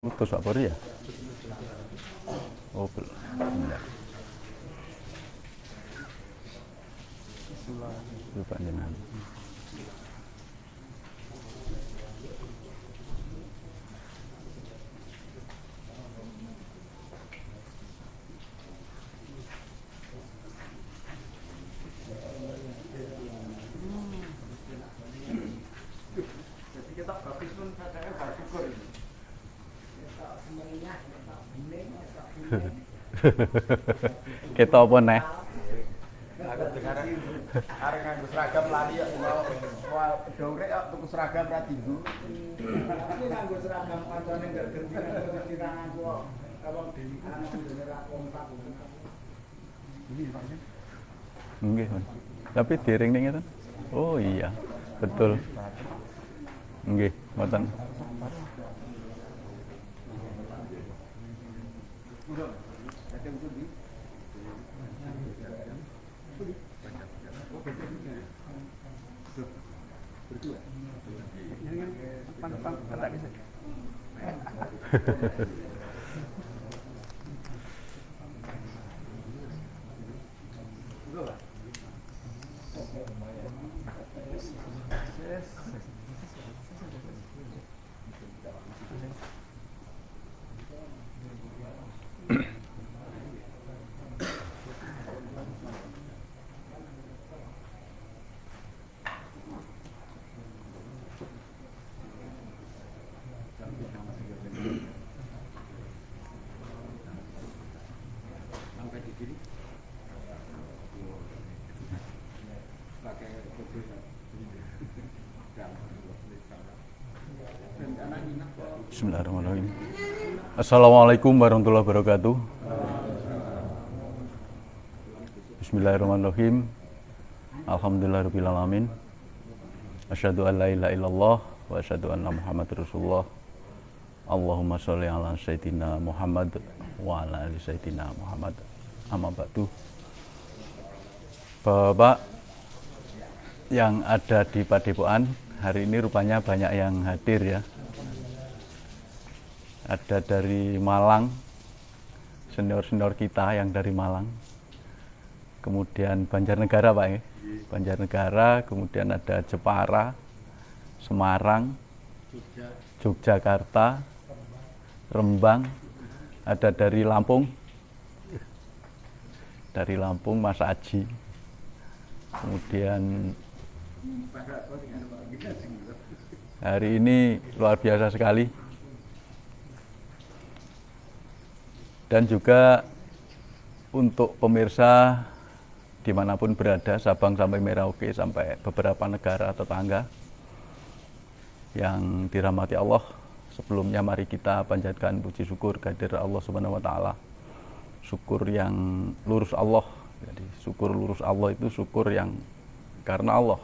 Putus Pak Pori ya? Oh, belum. Enggak. Itu Pak Jenengan. Kita apa nih? Aku dengar arek nganggo seragam lali ya wah pedorek kok tuku seragam ra dinggo. Iki nganggo seragam kancane gak gerti aku kok awang dhewe anak dene ra kompak. Ini Pak. Nggih, Mas. Tapi diring ning ngeten. Oh iya, betul. Nggih, ngoten. Bismillahirrahmanirrahim. Assalamualaikum warahmatullahi wabarakatuh. Bismillahirrahmanirrahim. Alhamdulillahirabbil alamin. Asyhadu an la ilaha illallah wa asyhadu anna Muhammadar Rasulullah. Allahumma sholli ala sayyidina Muhammad wa ala ali sayyidina Muhammad. Amma ba'du. Bapak yang ada di Padepokan, hari ini rupanya banyak yang hadir ya. Ada dari Malang, senior-senior kita yang dari Malang. Kemudian Banjarnegara Pak ya. Banjarnegara, kemudian ada Jepara, Semarang, Yogyakarta, Rembang, ada dari Lampung. Dari Lampung Mas Aji. Kemudian hari ini luar biasa sekali. Dan juga untuk pemirsa dimanapun berada, Sabang sampai Merauke sampai beberapa negara tetangga yang dirahmati Allah. Sebelumnya mari kita panjatkan puji syukur kehadirat Allah Subhanahu wa taala. Syukur yang lurus Allah. Jadi syukur lurus Allah itu syukur yang karena Allah.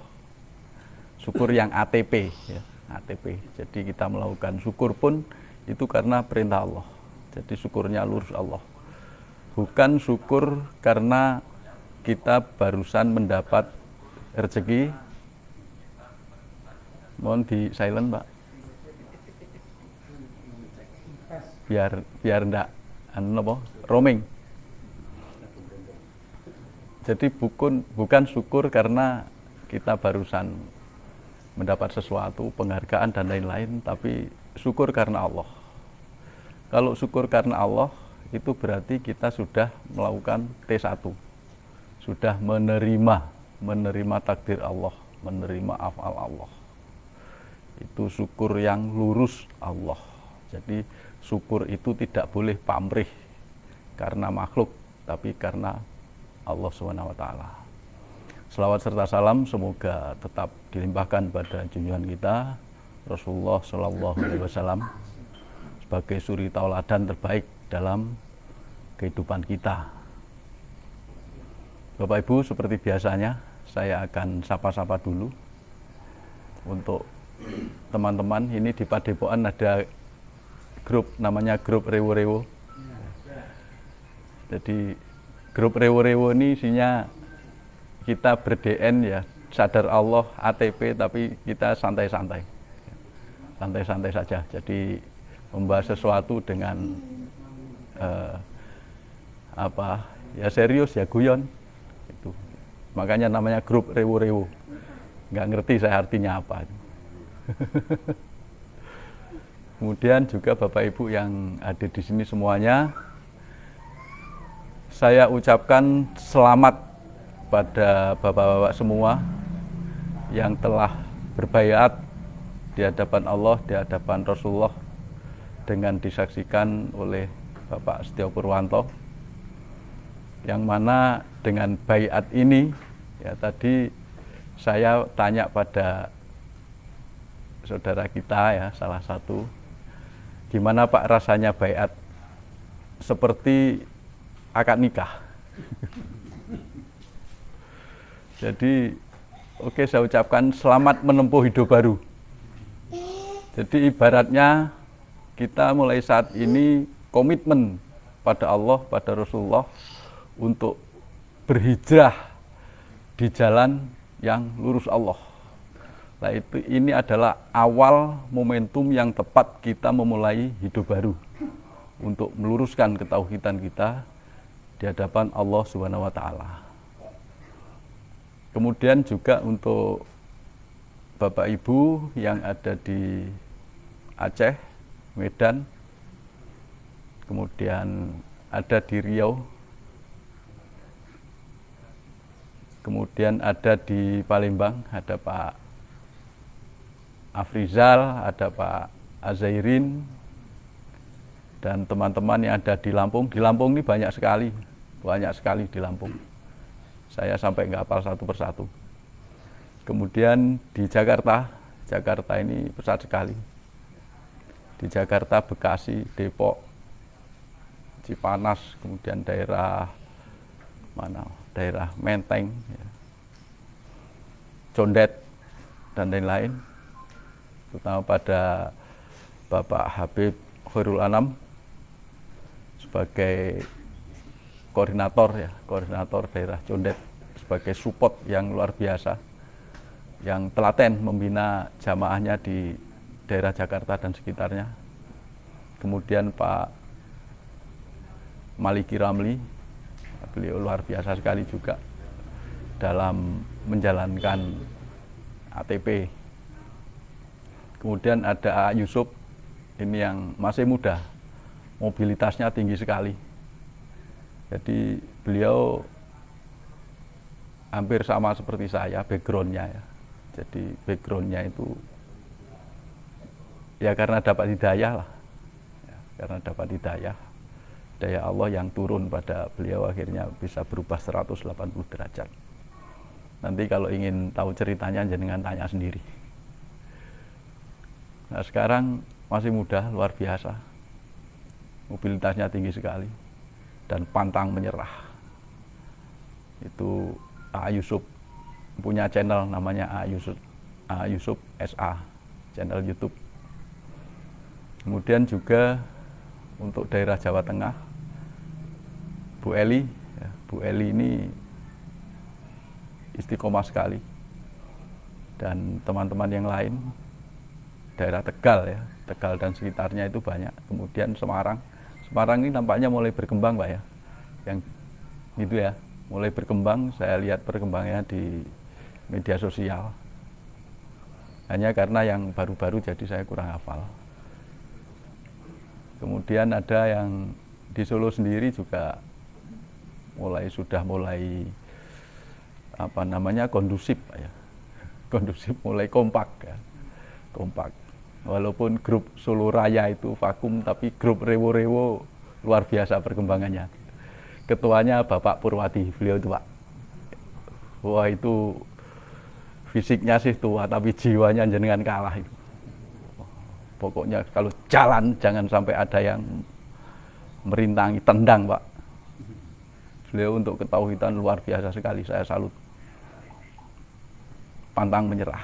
Syukur yang ATP ya, ATP. Jadi kita melakukan syukur pun itu karena perintah Allah. Jadi syukurnya lurus Allah. Bukan syukur karena kita barusan mendapat rezeki. Mohon di silent, Pak. Biar ndak roaming. Jadi bukan syukur karena kita barusan mendapat sesuatu, penghargaan dan lain-lain, tapi syukur karena Allah. Kalau syukur karena Allah, itu berarti kita sudah melakukan T1. Sudah menerima takdir Allah, menerima afal Allah. Itu syukur yang lurus Allah. Jadi syukur itu tidak boleh pamrih karena makhluk, tapi karena Allah Subhanahu wa taala. Selawat serta salam semoga tetap dilimpahkan pada junjungan kita Rasulullah Shallallahu alaihi wasallam sebagai suri tauladan terbaik dalam kehidupan kita. Bapak Ibu, seperti biasanya saya akan sapa-sapa dulu. Untuk teman-teman, ini di Padepokan ada grup, namanya grup Rewo-Rewo. Jadi grup Rewo-Rewo ini isinya kita ber-DN ya, sadar Allah, ATP, tapi kita santai-santai. Santai-santai saja. Jadi membahas sesuatu dengan ya serius, ya guyon itu. Makanya namanya grup Rewo-Rewo. Nggak ngerti saya artinya apa. Kemudian juga Bapak Ibu yang ada di sini semuanya, saya ucapkan selamat pada Bapak-bapak semua yang telah berbaiat di hadapan Allah, di hadapan Rasulullah, dengan disaksikan oleh Bapak Setio Purwanto, yang mana dengan baiat ini, ya tadi saya tanya pada saudara kita ya, salah satu, gimana Pak rasanya baiat? Seperti akad nikah. Jadi oke, saya ucapkan selamat menempuh hidup baru. Jadi ibaratnya kita mulai saat ini komitmen pada Allah, pada Rasulullah untuk berhijrah di jalan yang lurus Allah. Nah, ini adalah awal momentum yang tepat kita memulai hidup baru untuk meluruskan ketauhidan kita di hadapan Allah Subhanahu wa taala. Kemudian juga untuk Bapak Ibu yang ada di Aceh, Medan, kemudian ada di Riau, kemudian ada di Palembang, ada Pak Afrizal, ada Pak Azairin, dan teman-teman yang ada di Lampung. Di Lampung ini banyak sekali di Lampung. Saya sampai nggak hafal satu persatu. Kemudian di Jakarta ini besar sekali. Di Jakarta, Bekasi, Depok, Cipanas, kemudian daerah Menteng, ya, Condet, dan lain-lain. Terutama pada Bapak Habib Khairul Anam sebagai koordinator daerah Condet, sebagai support yang luar biasa, yang telaten membina jamaahnya di daerah Jakarta dan sekitarnya. Kemudian Pak Maliki Ramli, beliau luar biasa sekali juga dalam menjalankan ATP. Kemudian ada A. Yusuf, ini yang masih muda, mobilitasnya tinggi sekali. Jadi beliau hampir sama seperti saya backgroundnya ya. Jadi backgroundnya itu ya karena dapat hidayah lah, ya, karena dapat hidayah, daya Allah yang turun pada beliau akhirnya bisa berubah 180 derajat. Nanti kalau ingin tahu ceritanya jenengan tanya sendiri. Nah, sekarang masih muda, luar biasa, mobilitasnya tinggi sekali dan pantang menyerah. Itu A. Yusuf, punya channel namanya A. Yusuf SA, channel YouTube. Kemudian juga untuk daerah Jawa Tengah, Bu Eli, ya, Bu Eli ini istiqomah sekali, dan teman-teman yang lain. Daerah Tegal ya, Tegal dan sekitarnya itu banyak. Kemudian Semarang ini nampaknya mulai berkembang Pak ya, yang gitu ya, mulai berkembang. Saya lihat perkembangannya di media sosial. Hanya karena yang baru-baru jadi saya kurang hafal. Kemudian ada yang di Solo sendiri juga sudah mulai kondusif Pak ya, kondusif, mulai kompak ya, kompak. Walaupun grup Solo Raya itu vakum, tapi grup Rewo-Rewo luar biasa perkembangannya. Ketuanya Bapak Purwati, beliau itu Pak. Wah, itu fisiknya sih tua, tapi jiwanya jenengan kalah itu. Pokoknya kalau jalan jangan sampai ada yang merintangi, tendang Pak. Beliau untuk ketauhidan luar biasa sekali, saya salut. Pantang menyerah.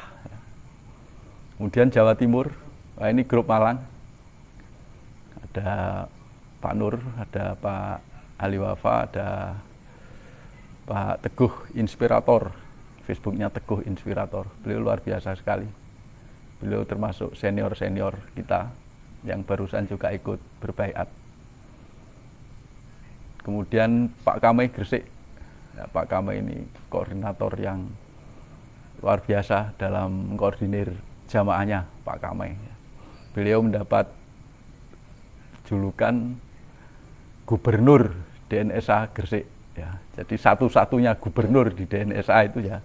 Kemudian Jawa Timur, ini grup Malang, ada Pak Nur, ada Pak Ali Wafa, ada Pak Teguh Inspirator, Facebooknya Teguh Inspirator. Beliau luar biasa sekali. Beliau termasuk senior-senior kita yang barusan juga ikut berbaiat. Kemudian Pak Kamai Gresik, ya, Pak Kamai ini koordinator yang luar biasa dalam mengkoordinir jamaahnya, Pak Kamai. Beliau mendapat julukan Gubernur DNSA Gresik. Ya, jadi satu-satunya gubernur di DNSA itu ya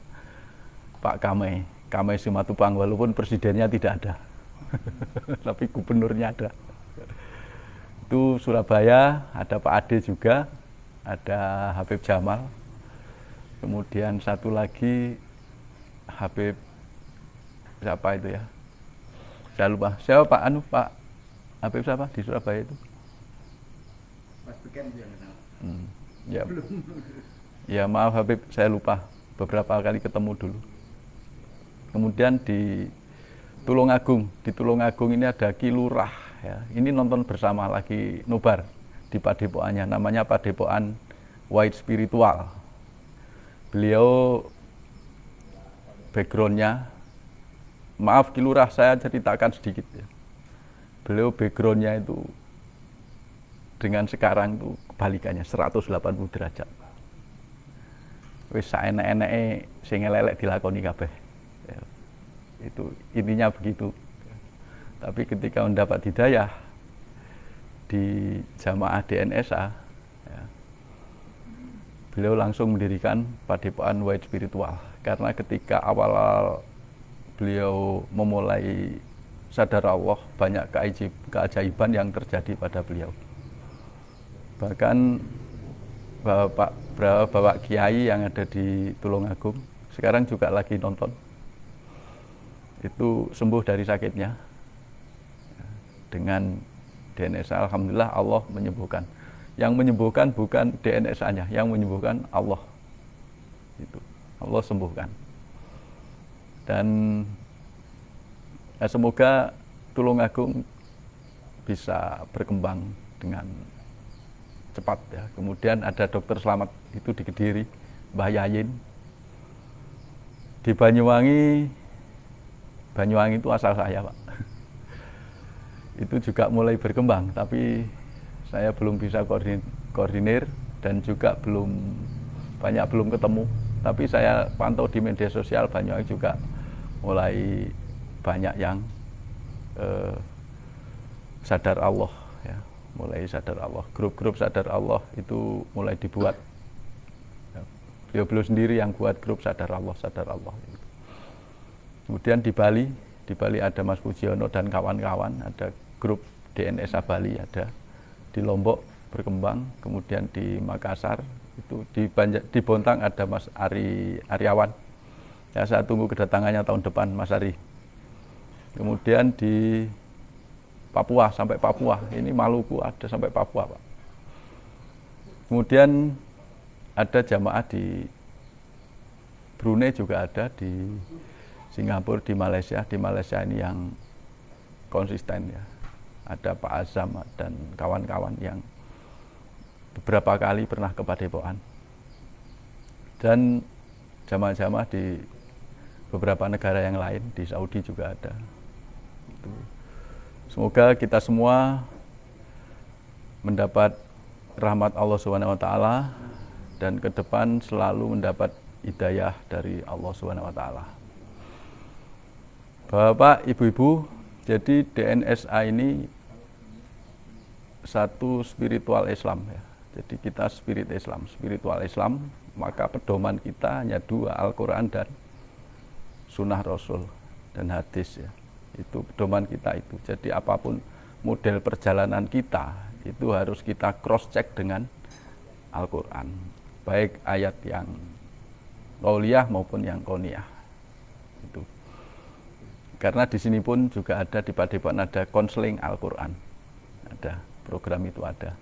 Pak Kamai, Kamai Simatupang, walaupun presidennya tidak ada, tapi gubernurnya ada. Itu Surabaya, ada Pak Ade juga, ada Habib Jamal, kemudian satu lagi Habib siapa itu ya? Saya lupa. Siapa Pak Habib siapa di Surabaya itu? Mas Beken yang kenal. Ya. Ya maaf Habib, saya lupa. Beberapa kali ketemu dulu. Kemudian di Tulungagung, ini ada Ki Lurah ya. Ini nonton bersama lagi nobar di padepokannya, namanya Padepokan White Spiritual. Beliau backgroundnya, maaf Ki Lurah, saya ceritakan sedikit ya. Beliau backgroundnya itu dengan sekarang itu kebalikannya 180 derajat. Wis saenek-eneke sing elek dilakoni kabeh. Ya, itu intinya begitu. Tapi ketika mendapat hidayah di jamaah DNSA, ya, beliau langsung mendirikan Padepokan White Spiritual. Karena ketika awal beliau memulai sadar Allah, banyak keajaiban yang terjadi pada beliau. Bahkan Bapak Kiai yang ada di Tulungagung sekarang juga lagi nonton, itu sembuh dari sakitnya dengan DNSA. Alhamdulillah Allah menyembuhkan. Yang menyembuhkan bukan DNSA-nya, yang menyembuhkan Allah. Itu Allah sembuhkan. Dan ya, semoga Tulungagung bisa berkembang dengan cepat ya. Kemudian ada dokter selamat itu di Kediri, Mbah Yayin. Di Banyuwangi itu asal saya Pak. Itu juga mulai berkembang, tapi saya belum bisa koordinir dan juga belum ketemu. Tapi saya pantau di media sosial, Banyuwangi juga mulai banyak yang sadar Allah ya. Mulai sadar Allah, grup-grup sadar Allah itu mulai dibuat. Beliau sendiri yang buat grup sadar Allah. Kemudian di Bali ada Mas Pujiono dan kawan-kawan, ada grup DNSA Bali, ada di Lombok berkembang, kemudian di Makassar itu di Bontang ada Mas Aryawan. Ya, saya tunggu kedatangannya tahun depan Mas Ari. Kemudian di Papua sampai Papua, ini Maluku ada sampai Papua Pak. Kemudian ada jamaah di Brunei juga ada, di Singapura, di Malaysia. Di Malaysia ini yang konsisten ya. Ada Pak Azam dan kawan-kawan yang beberapa kali pernah ke Padepokan. Dan jamaah-jamaah di beberapa negara yang lain, di Saudi juga ada. Itu. Semoga kita semua mendapat rahmat Allah SWT dan ke depan selalu mendapat hidayah dari Allah SWT. Bapak, Ibu-ibu, jadi DNSA ini satu spiritual Islam ya. Jadi kita spiritual Islam, maka pedoman kita hanya dua, Al-Quran dan Sunnah Rasul dan hadis ya. Itu pedoman kita itu. Jadi apapun model perjalanan kita itu harus kita cross check dengan Al-Quran, baik ayat yang qauliyah maupun yang qauniyah. Itu karena di sini pun juga ada di Padepokan ada konseling Al-Quran, ada program itu ada.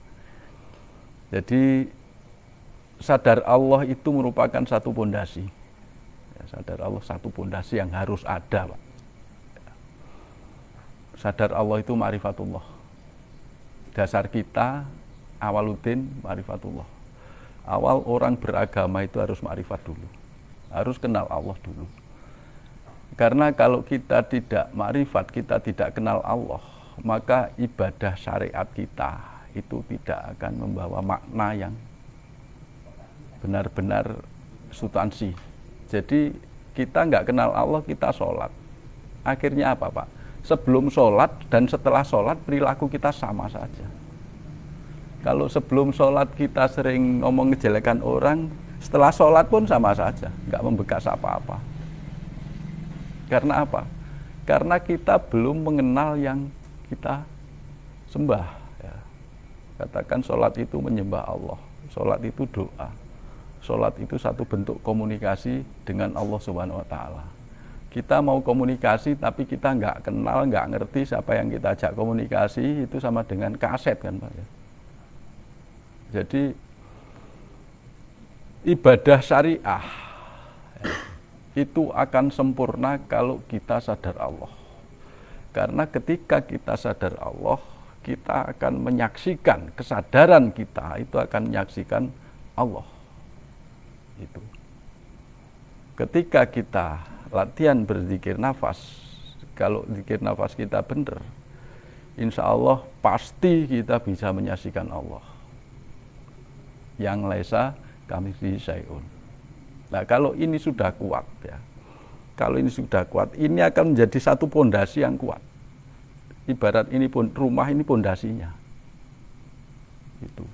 Jadi sadar Allah itu merupakan satu pondasi ya, sadar Allah satu pondasi yang harus ada Pak. Sadar Allah itu ma'rifatullah. Dasar kita awaluddin ma'rifatullah. Awal orang beragama itu harus ma'rifat dulu. Harus kenal Allah dulu. Karena kalau kita tidak ma'rifat, kita tidak kenal Allah, maka ibadah syariat kita itu tidak akan membawa makna yang benar-benar substansi. Jadi kita nggak kenal Allah, kita sholat. Akhirnya apa, Pak? Sebelum sholat dan setelah sholat perilaku kita sama saja. Kalau sebelum sholat kita sering ngomong ngejelekan orang, setelah sholat pun sama saja, nggak membekas apa-apa. Karena apa? Karena kita belum mengenal yang kita sembah. Ya. Katakan sholat itu menyembah Allah, sholat itu doa. Sholat itu satu bentuk komunikasi dengan Allah Subhanahu wa Ta'ala. Kita mau komunikasi tapi kita nggak kenal, nggak ngerti siapa yang kita ajak komunikasi, itu sama dengan kaset kan Pak. Jadi ibadah syariah itu akan sempurna kalau kita sadar Allah. Karena ketika kita sadar Allah, kita akan menyaksikan, kesadaran kita itu akan menyaksikan Allah. Itu. Ketika kita latihan berzikir nafas, kalau zikir nafas kita benar, insya Allah pasti kita bisa menyaksikan Allah. Yang laisa kamitslihi syai'un. Nah, kalau ini sudah kuat ya. Kalau ini sudah kuat, ini akan menjadi satu pondasi yang kuat. Ibarat ini pun rumah ini pondasinya. Itu.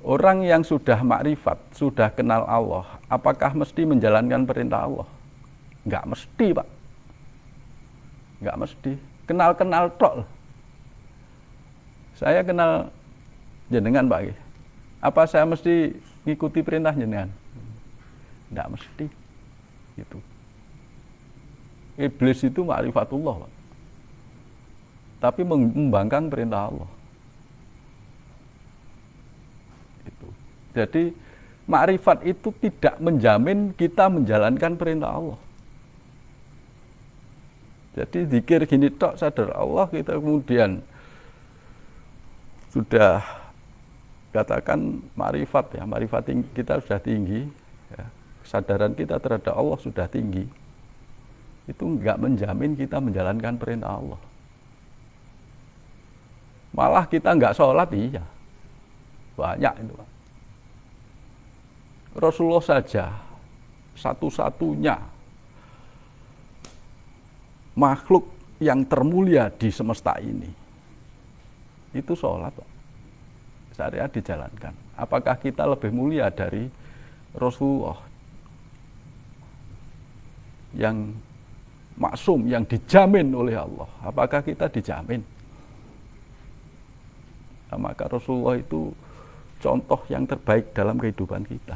Orang yang sudah makrifat, sudah kenal Allah, apakah mesti menjalankan perintah Allah? Enggak mesti, Pak. Enggak mesti. Kenal-kenal tok. Saya kenal jenengan, Pak. Apa saya mesti ngikuti perintah jenengan? Enggak mesti. Gitu. Iblis itu ma'rifatullah, Pak. Tapi membangkang perintah Allah. Jadi makrifat itu tidak menjamin kita menjalankan perintah Allah. Jadi zikir gini tok sadar Allah, kita kemudian sudah katakan makrifat ya, makrifat kita sudah tinggi, ya, kesadaran kita terhadap Allah sudah tinggi. Itu enggak menjamin kita menjalankan perintah Allah. Malah kita enggak sholat, iya. Banyak itu, Pak. Rasulullah saja satu-satunya makhluk yang termulia di semesta ini itu sholat, Pak. Syariat dijalankan. Apakah kita lebih mulia dari Rasulullah yang maksum, yang dijamin oleh Allah? Apakah kita dijamin? Nah, maka Rasulullah itu contoh yang terbaik dalam kehidupan kita.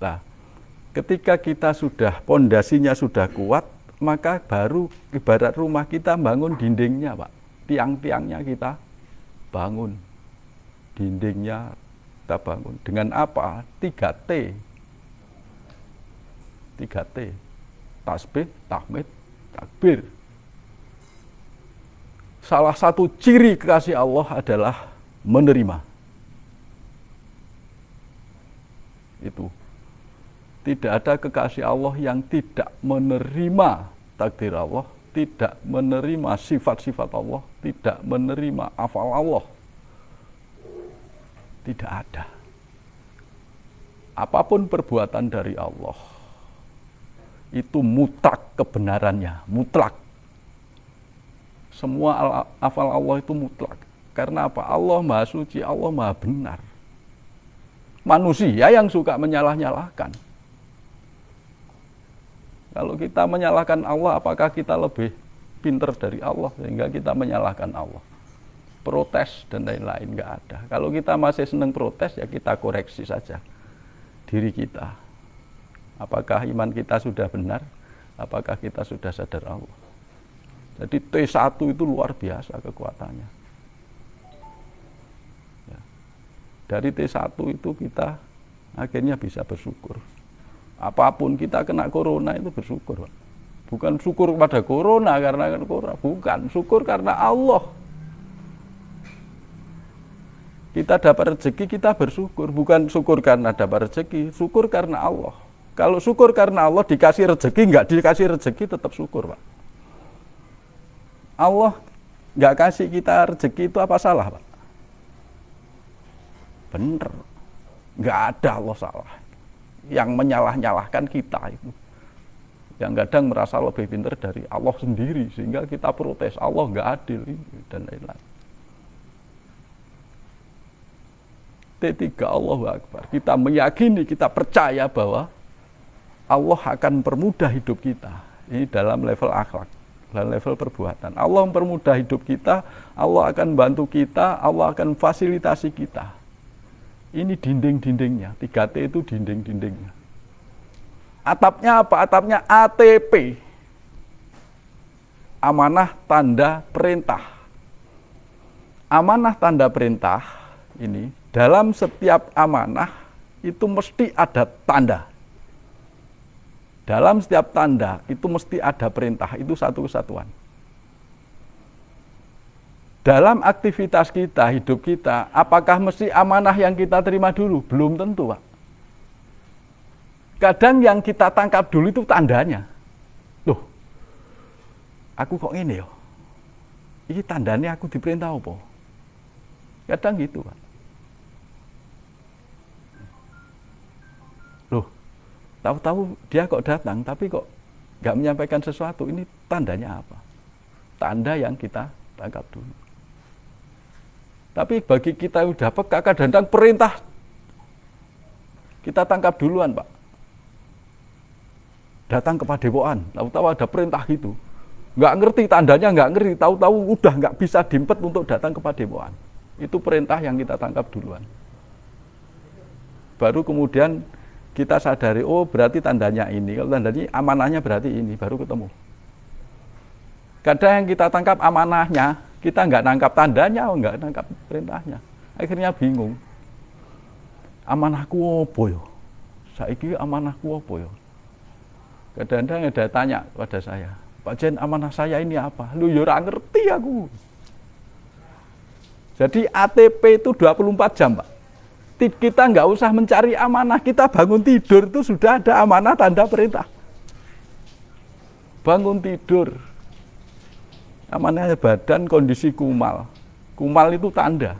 Nah, ketika kita sudah pondasinya sudah kuat, maka baru ibarat rumah kita bangun dindingnya, Pak. Tiang-tiangnya kita bangun. Dindingnya kita bangun. Dengan apa? 3T. 3T. Tasbih, tahmid, takbir. Salah satu ciri kekasih Allah adalah menerima. Itu. Tidak ada kekasih Allah yang tidak menerima takdir Allah, tidak menerima sifat-sifat Allah, tidak menerima afal Allah. Tidak ada. Apapun perbuatan dari Allah, itu mutlak kebenarannya, mutlak. Semua afal Allah itu mutlak. Karena apa? Allah Maha Suci, Allah Maha Benar. Manusia yang suka menyalah-nyalahkan. Kalau kita menyalahkan Allah, apakah kita lebih pintar dari Allah sehingga kita menyalahkan Allah? Protes dan lain-lain nggak ada. Kalau kita masih senang protes, ya kita koreksi saja diri kita. Apakah iman kita sudah benar? Apakah kita sudah sadar Allah? Jadi T1 itu luar biasa kekuatannya. Ya. Dari T1 itu kita akhirnya bisa bersyukur. Apapun kita kena corona itu bersyukur, Pak. Bukan syukur pada corona karena corona, bukan. Syukur karena Allah. Kita dapat rezeki, kita bersyukur. Bukan syukur karena dapat rezeki, syukur karena Allah. Kalau syukur karena Allah dikasih rezeki, enggak dikasih rezeki tetap syukur, Pak. Allah nggak kasih kita rezeki itu apa salah, Pak? Bener, nggak ada Allah salah. Yang menyalah-nyalahkan kita itu, yang kadang merasa lebih pintar dari Allah sendiri, sehingga kita protes Allah nggak adil dan lain-lain. T3 Allahu Akbar. Kita meyakini, kita percaya bahwa Allah akan mempermudah hidup kita. Ini dalam level akhlak, dalam level perbuatan. Allah mempermudah hidup kita, Allah akan bantu kita, Allah akan fasilitasi kita. Ini dinding-dindingnya, 3T itu dinding-dindingnya. Atapnya apa? Atapnya ATP. Amanah tanda perintah. Amanah tanda perintah ini, dalam setiap amanah itu mesti ada tanda. Dalam setiap tanda itu mesti ada perintah, itu satu kesatuan. Dalam aktivitas kita, hidup kita, apakah mesti amanah yang kita terima dulu? Belum tentu, Pak. Kadang yang kita tangkap dulu itu tandanya. Loh, aku kok ini ya? Ini tandanya aku diperintah apa? Kadang gitu, Pak. Loh, tahu-tahu dia kok datang, tapi kok nggak menyampaikan sesuatu. Ini tandanya apa? Tanda yang kita tangkap dulu. Tapi bagi kita udah peka, kadang-kadang perintah kita tangkap duluan, Pak. Datang ke padepokan, tahu-tahu ada perintah gitu. Nggak ngerti tandanya, nggak ngerti. Tahu-tahu udah nggak bisa dimpet untuk datang ke padepokan. Itu perintah yang kita tangkap duluan. Baru kemudian kita sadari, oh berarti tandanya ini. Kalau tandanya amanahnya berarti ini, baru ketemu. Kadang yang kita tangkap amanahnya, kita nggak nangkap tandanya, nggak nangkap perintahnya. Akhirnya bingung. Amanahku apa ya? Saiki amanahku apa ya? Kadang-kadang ada tanya pada saya, Pak Jen, amanah saya ini apa? Lu ya ora ngerti aku. Jadi ATP itu 24 jam, Pak. Kita nggak usah mencari amanah, kita bangun tidur itu sudah ada amanah tanda perintah. Bangun tidur, amanahnya badan kondisi kumal. Kumal itu tanda.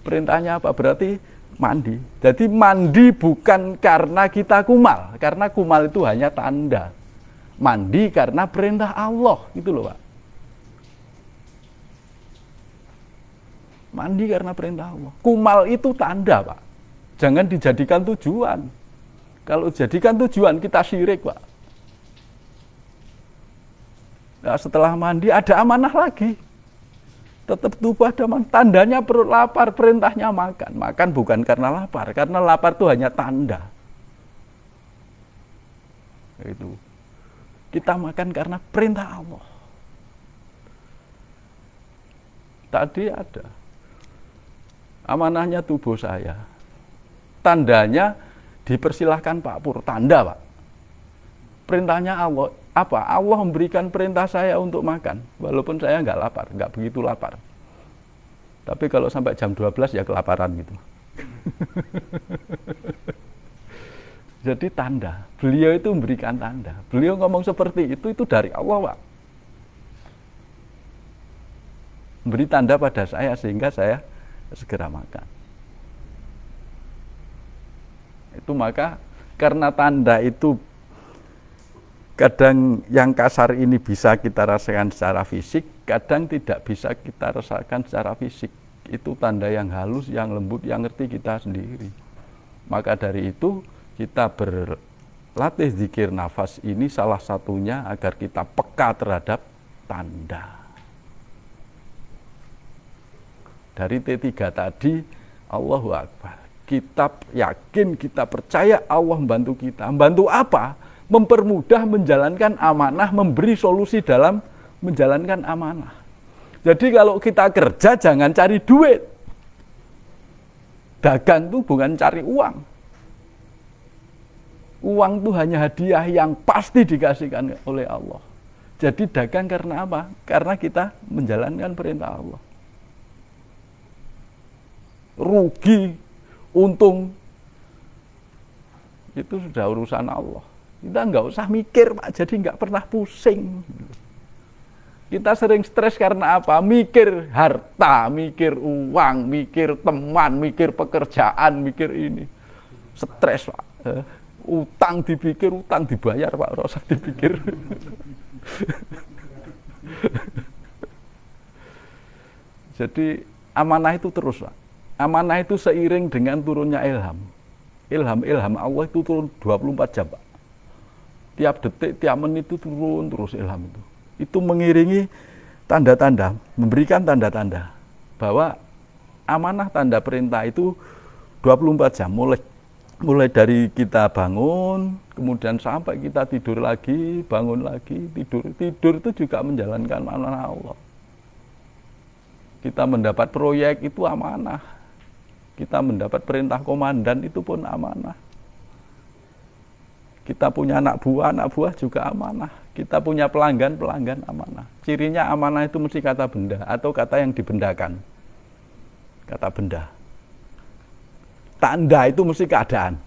Perintahnya apa? Berarti mandi. Jadi mandi bukan karena kita kumal, karena kumal itu hanya tanda. Mandi karena perintah Allah, gitu loh, Pak. Mandi karena perintah Allah. Kumal itu tanda, Pak. Jangan dijadikan tujuan. Kalau jadikan tujuan, kita syirik, Pak. Nah, setelah mandi ada amanah lagi. Tetap tubuh ada amanah. Tandanya perut lapar, perintahnya makan. Makan bukan karena lapar, karena lapar itu hanya tanda. Itu. Kita makan karena perintah Allah. Tadi ada amanahnya tubuh saya. Tandanya dipersilahkan Pak Pur, tanda, Pak. Perintahnya Allah, apa? Allah memberikan perintah saya untuk makan, walaupun saya nggak lapar, nggak begitu lapar. Tapi kalau sampai jam 12 ya kelaparan gitu. Jadi tanda, beliau itu memberikan tanda. Beliau ngomong seperti itu dari Allah, Pak. Memberi tanda pada saya sehingga saya segera makan. Itu maka karena tanda itu kadang yang kasar ini bisa kita rasakan secara fisik, kadang tidak bisa kita rasakan secara fisik. Itu tanda yang halus, yang lembut, yang ngerti kita sendiri. Maka dari itu kita berlatih zikir nafas ini salah satunya agar kita peka terhadap tanda. Dari T3 tadi, Allahu Akbar. Kita yakin, kita percaya Allah membantu kita. Membantu apa? Mempermudah menjalankan amanah, memberi solusi dalam menjalankan amanah. Jadi kalau kita kerja jangan cari duit. Dagang itu bukan cari uang. Uang itu hanya hadiah yang pasti dikasihkan oleh Allah. Jadi dagang karena apa? Karena kita menjalankan perintah Allah. Rugi, untung, itu sudah urusan Allah. Kita nggak usah mikir, Pak, jadi nggak pernah pusing. Kita sering stres karena apa? Mikir harta, mikir uang, mikir teman, mikir pekerjaan, mikir ini. Stres, Pak. Utang dipikir, utang dibayar, Pak. Ora usah dipikir. Jadi amanah itu terus, Pak. Amanah itu seiring dengan turunnya ilham. Ilham Allah itu turun 24 jam, Pak. Tiap detik, tiap menit itu turun terus ilham itu. Itu mengiringi tanda-tanda, memberikan tanda-tanda bahwa amanah tanda perintah itu 24 jam mulai dari kita bangun, kemudian sampai kita tidur lagi, bangun lagi, tidur itu juga menjalankan amanah Allah. Kita mendapat proyek itu amanah. Kita mendapat perintah komandan itu pun amanah. Kita punya anak buah juga amanah. Kita punya pelanggan amanah. Cirinya amanah itu mesti kata benda atau kata yang dibendakan. Kata benda. Tanda itu mesti keadaan.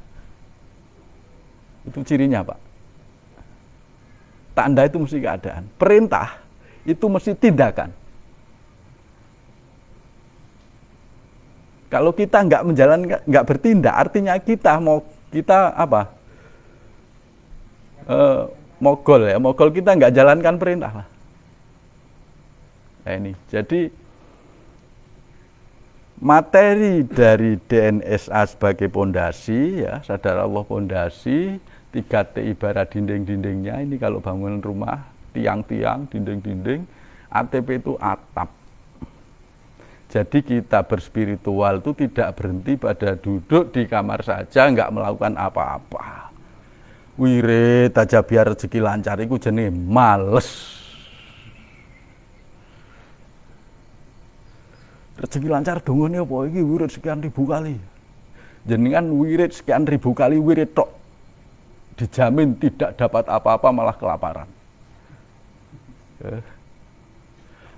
Itu cirinya, Pak. Tanda itu mesti keadaan. Perintah itu mesti tindakan. Kalau kita nggak menjalankan, nggak bertindak, artinya kita apa? Mogol ya, mogol kita nggak jalankan perintah lah. Nah ini, jadi materi dari DNSA sebagai pondasi ya, sadar Allah pondasi, 3T ibarat dinding-dindingnya. Ini kalau bangunan rumah, tiang-tiang, dinding-dinding, ATP itu atap. Jadi kita berspiritual itu tidak berhenti pada duduk di kamar saja, nggak melakukan apa-apa. Wirid aja biar rezeki lancar, itu jenis males. Rezeki lancar dongane apa iki wirid sekian ribu kali. Jenengan wirid sekian ribu kali wirid tok. Dijamin tidak dapat apa-apa, malah kelaparan.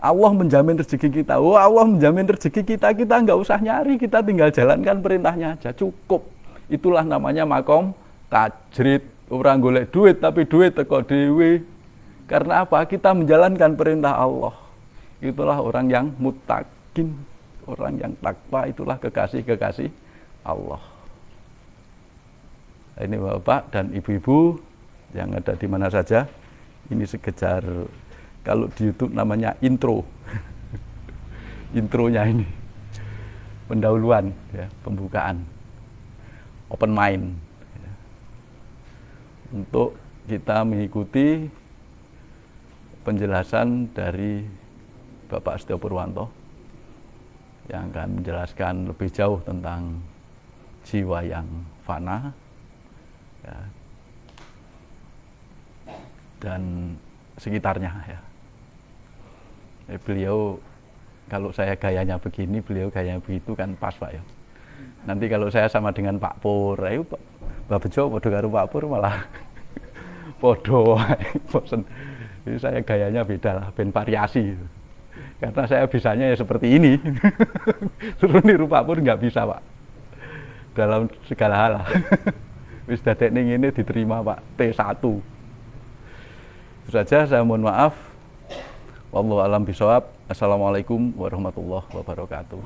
Allah menjamin rezeki kita. Oh, Allah menjamin rezeki kita nggak usah nyari, kita tinggal jalankan perintahnya aja, cukup. Itulah namanya makom tajrid. Orang golek duit tapi duit teko dhewe. Karena apa? Kita menjalankan perintah Allah. Itulah orang yang muttaqin, orang yang takwa, itulah kekasih-kekasih Allah. Ini Bapak dan Ibu-ibu yang ada di mana saja. Ini sekejar, kalau di YouTube namanya intro. Intronya ini. Pendahuluan, ya, pembukaan. Open mind. Ya. Untuk kita mengikuti penjelasan dari Bapak Setyo Purwanto yang akan menjelaskan lebih jauh tentang jiwa yang fana, ya, dan sekitarnya, ya. Beliau, kalau saya gayanya begini, beliau gayanya begitu kan pas, Pak, ya. Nanti kalau saya sama dengan Pak Pur, ayo Pak Bejo podo karo Pak Pur malah podo, bosen. Jadi saya gayanya beda lah, ben variasi. Karena saya bisanya ya seperti ini. Suruh niru Pak Pur nggak bisa, Pak. Dalam segala hal lah. Wis dadekne ngene diterima, Pak. T1. Itu saja, saya mohon maaf. Wallahu a'lam bishawab. Assalamualaikum warahmatullahi wabarakatuh.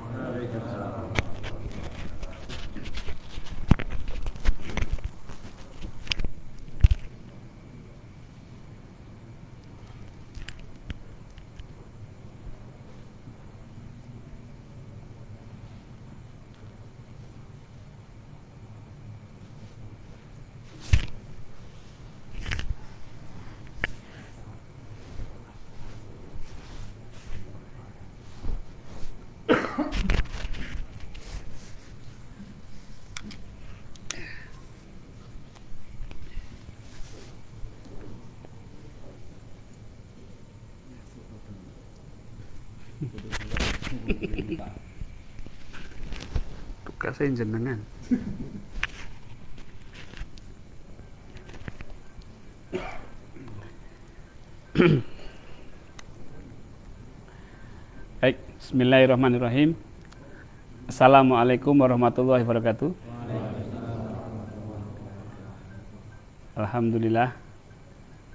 Tugasnya jenengan. Baik, bismillahirrahmanirrahim. Assalamualaikum warahmatullahi wabarakatuh. Alhamdulillah.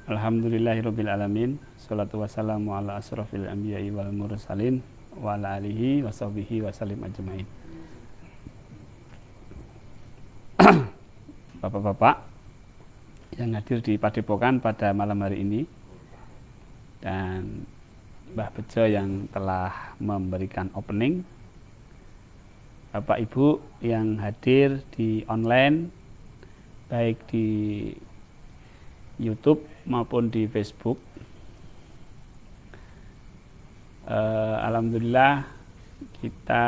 Alhamdulillahirabbil alamin. Shalatu wassalamu ala asrofil anbiya'i wal mursalin wa ala alihi wa sahbihi wa sallim ajmain. Bapak-bapak yang hadir di Padepokan pada malam hari ini dan Mbah Bejo yang telah memberikan opening, Bapak Ibu yang hadir di online baik di YouTube maupun di Facebook. Alhamdulillah kita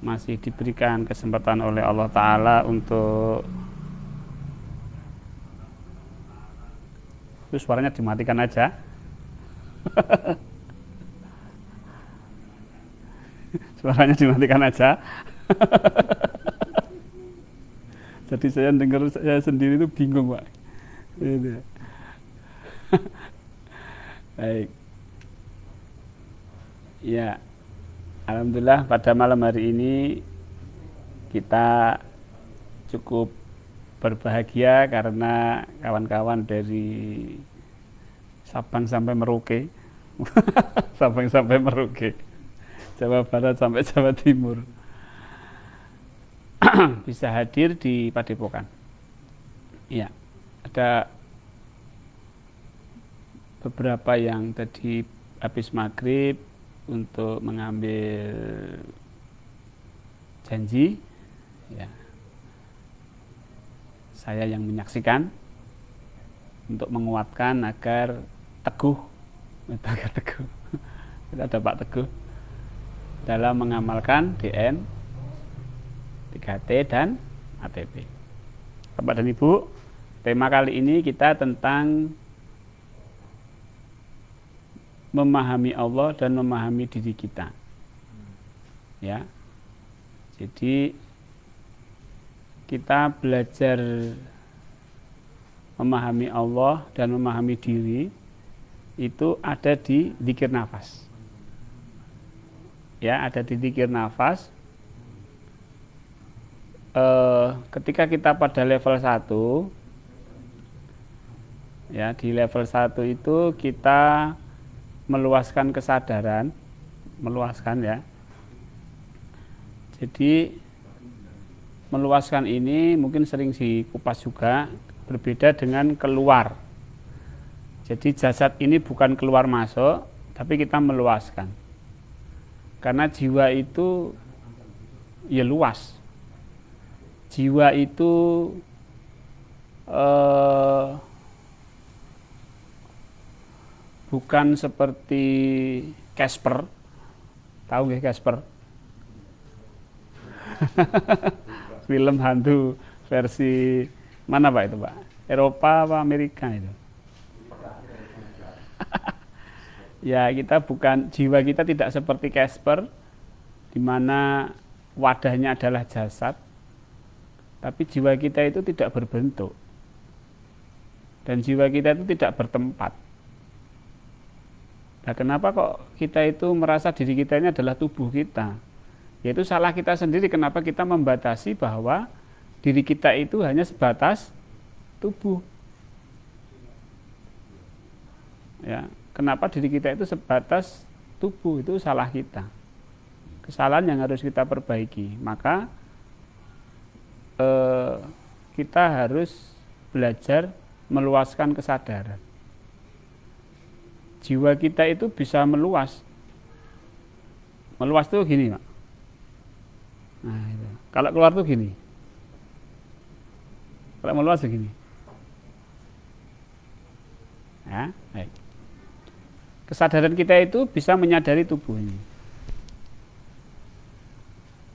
masih diberikan kesempatan oleh Allah Ta'ala untuk itu suaranya dimatikan aja. Suaranya dimatikan aja. Jadi saya dengar saya sendiri itu bingung, Pak. Baik. Ya, alhamdulillah pada malam hari ini kita cukup berbahagia karena kawan-kawan dari Sabang sampai Merauke, Sabang sampai Merauke, Jawa Barat sampai Jawa Timur bisa hadir di Padepokan. Ya, ada beberapa yang tadi habis maghrib untuk mengambil janji. Ya, saya yang menyaksikan untuk menguatkan agar teguh, kita ada Pak Teguh dalam mengamalkan DN, 3T dan ATP. Bapak dan Ibu, tema kali ini kita tentang memahami Allah dan memahami diri kita. Ya. Jadi kita belajar memahami Allah dan memahami diri itu ada di dzikir nafas. Ya, ada di dzikir nafas. Ketika kita pada level 1, ya, di level 1 itu kita meluaskan kesadaran, meluaskan, ya. Jadi meluaskan ini mungkin sering dikupas juga, berbeda dengan keluar. Jadi jasad ini bukan keluar masuk, tapi kita meluaskan. Karena jiwa itu ya luas. Jiwa itu bukan seperti Casper. Tahu nggih Casper? Film hantu versi mana Pak itu, Pak? Eropa apa Amerika itu? Ya, kita bukan, jiwa kita tidak seperti Casper di mana wadahnya adalah jasad. Tapi jiwa kita itu tidak berbentuk. Dan jiwa kita itu tidak bertempat. Nah, kenapa kok kita itu merasa diri kita ini adalah tubuh kita? Yaitu salah kita sendiri, kenapa kita membatasi bahwa diri kita itu hanya sebatas tubuh. Ya, kenapa diri kita itu sebatas tubuh, itu salah kita. Kesalahan yang harus kita perbaiki. Maka kita harus belajar meluaskan kesadaran. Jiwa kita itu bisa meluas. Meluas tuh gini, Pak. Nah, itu. Kalau keluar tuh gini. Kalau meluas tuh gini. Ya, baik. Kesadaran kita itu bisa menyadari tubuh ini.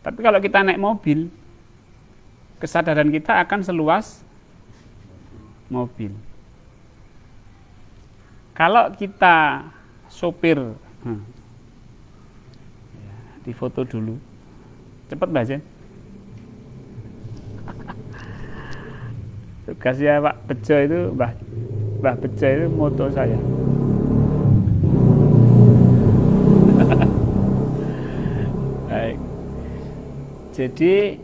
Tapi kalau kita naik mobil, kesadaran kita akan seluas mobil. Kalau kita sopir, di foto dulu, cepat Mbak Jen. Tugasnya Pak Bejo itu, Mbah Bejo itu moto saya. Baik. Jadi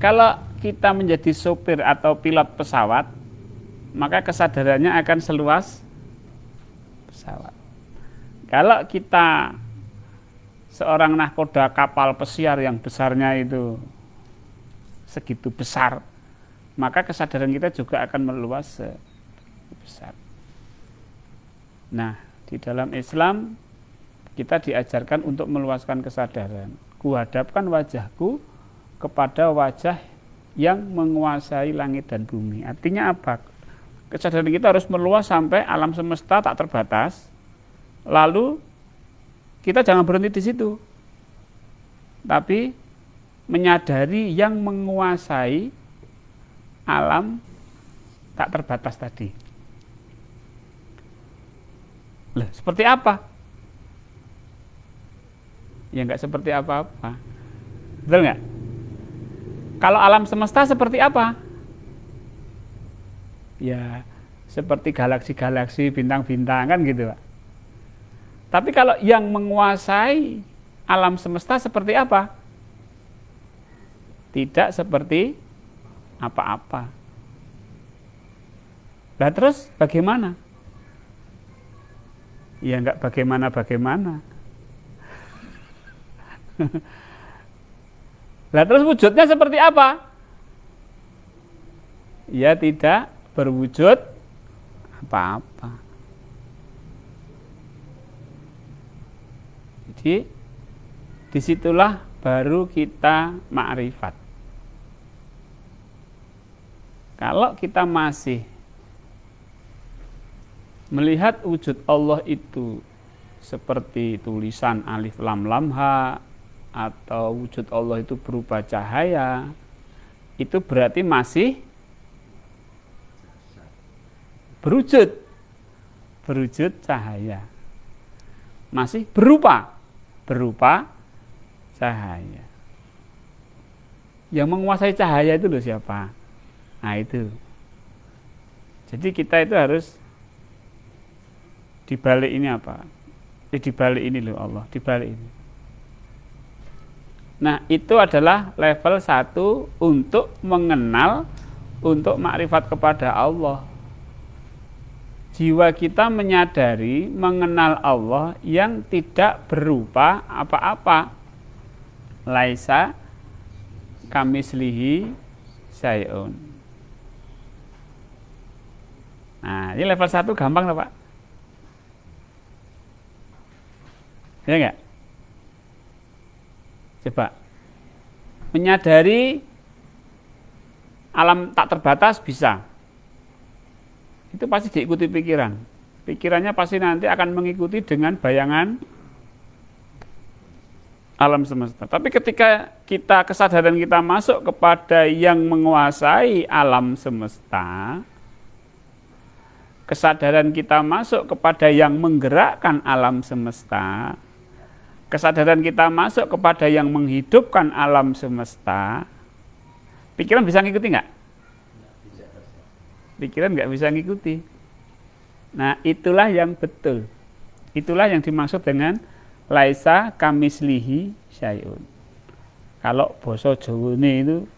kalau kita menjadi sopir atau pilot pesawat, maka kesadarannya akan seluas pesawat. Kalau kita seorang nahkoda kapal pesiar yang besarnya itu segitu besar, maka kesadaran kita juga akan meluas sebesar. Nah, di dalam Islam kita diajarkan untuk meluaskan kesadaran. Kuhadapkan wajahku kepada wajah yang menguasai langit dan bumi. Artinya apa? Kesadaran kita harus meluas sampai alam semesta tak terbatas. Lalu kita jangan berhenti di situ, tapi menyadari yang menguasai alam tak terbatas tadi. Loh, seperti apa? Ya nggak seperti apa-apa. Betul nggak? Kalau alam semesta seperti apa? Ya seperti galaksi-galaksi, bintang-bintang kan gitu Pak. Tapi kalau yang menguasai alam semesta seperti apa? Tidak seperti apa-apa. Nah terus bagaimana? Ya enggak bagaimana-bagaimana. Nah terus wujudnya seperti apa? Ya tidak berwujud apa-apa. Jadi disitulah baru kita ma'rifat. Kalau kita masih melihat wujud Allah itu seperti tulisan alif lam lam ha, atau wujud Allah itu berupa cahaya, itu berarti masih berwujud cahaya, masih berupa cahaya. Yang menguasai cahaya itu loh siapa? Nah itu. Jadi kita itu harus dibalik ini apa? Dibalik ini loh Allah, dibalik ini. Nah itu adalah level 1 untuk mengenal, untuk makrifat kepada Allah. Jiwa kita menyadari, mengenal Allah yang tidak berupa apa-apa. Laisa kamislihi syai'un. Nah ini level 1 gampang loh Pak. Ya enggak? Coba menyadari alam tak terbatas bisa. Itu pasti diikuti pikiran. Pikirannya pasti nanti akan mengikuti dengan bayangan alam semesta. Tapi ketika kesadaran kita masuk kepada yang menguasai alam semesta, kesadaran kita masuk kepada yang menggerakkan alam semesta, kesadaran kita masuk kepada yang menghidupkan alam semesta, pikiran bisa ngikuti nggak? Pikiran nggak bisa ngikuti. Nah itulah yang betul. Itulah yang dimaksud dengan laisa kamislihi syai'un. Kalau basa Jawane itu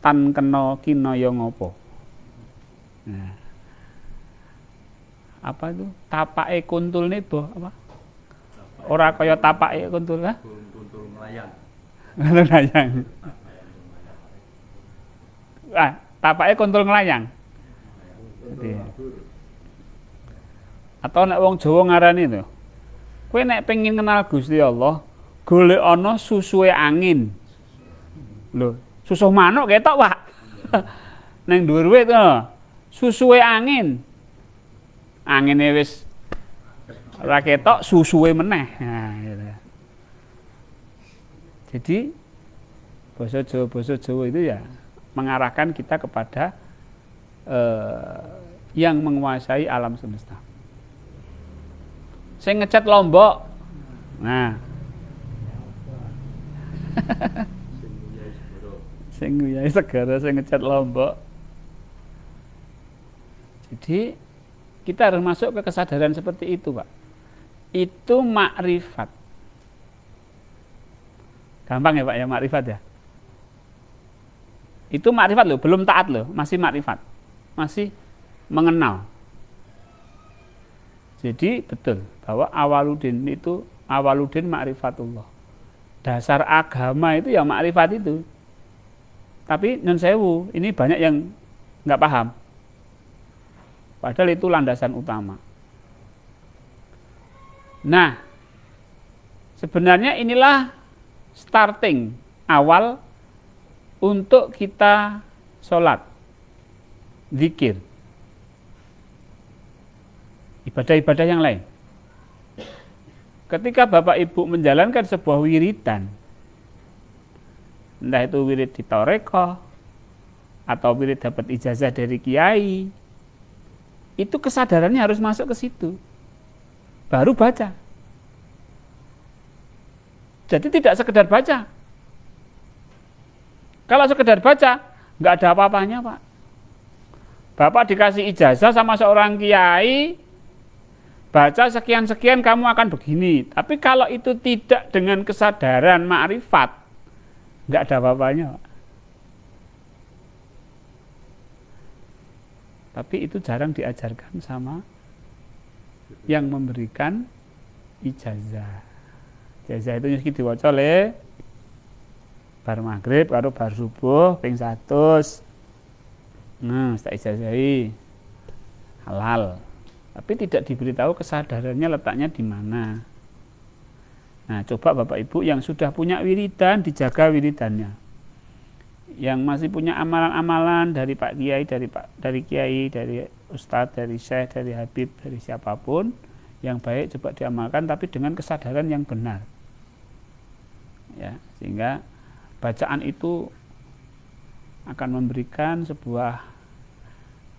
tan kena kinaya ngopo. Nah, apa itu? Tapake kuntul nih boh apa? Ora kaya tapake kuntul lah. Kuntul melayang. Melayang. Tapake kuntul melayang. Atau nek wong Jawa ngarani to. Kowe nek pengen kenal Gusti Allah, golek ana susuhe angin. Lho, susuh manuk ketok, Pak. Ning dhuwur wit to. Susuhe angin. Angine wis ora ketok, susuhe meneh. Nah, gitu. Jadi basa Jawa itu ya mengarahkan kita kepada yang menguasai alam semesta. Saya ngecat Lombok. Nah. Sing nguyai segara saya ngecat Lombok. Jadi kita harus masuk ke kesadaran seperti itu, Pak. Itu makrifat. Gampang ya, Pak ya, makrifat ya. Itu makrifat loh, belum taat loh, masih makrifat. masih mengenal. Jadi betul bahwa awaludin ma'rifatullah. Dasar agama itu ya makrifat itu. Tapi nyun sewu, ini banyak yang nggak paham. Padahal itu landasan utama. Nah, sebenarnya inilah starting awal untuk kita sholat, zikir, ibadah-ibadah yang lain. Ketika Bapak Ibu menjalankan sebuah wiridan, entah itu wirid di Toreko atau wirid dapat ijazah dari kiai, itu kesadarannya harus masuk ke situ, baru baca. Jadi tidak sekedar baca. Kalau sekedar baca, nggak ada apa-apanya, Pak. Bapak dikasih ijazah sama seorang kiai, baca sekian-sekian kamu akan begini. Tapi kalau itu tidak dengan kesadaran ma'rifat, nggak ada apa-apanya, Pak. Tapi itu jarang diajarkan sama yang memberikan ijazah. Ijazah itu mesti diwaca oleh bar maghrib karo bar subuh ping 100. Nah, tak ijazahi halal. Tapi tidak diberitahu kesadarannya letaknya di mana. Nah, coba Bapak Ibu yang sudah punya wiridan, dijaga wiridannya. Yang masih punya amalan-amalan dari Pak Kiai, dari Kiai, dari Ustadz, dari Syekh, dari Habib, dari siapapun yang baik coba diamalkan, tapi dengan kesadaran yang benar. Ya, sehingga bacaan itu akan memberikan sebuah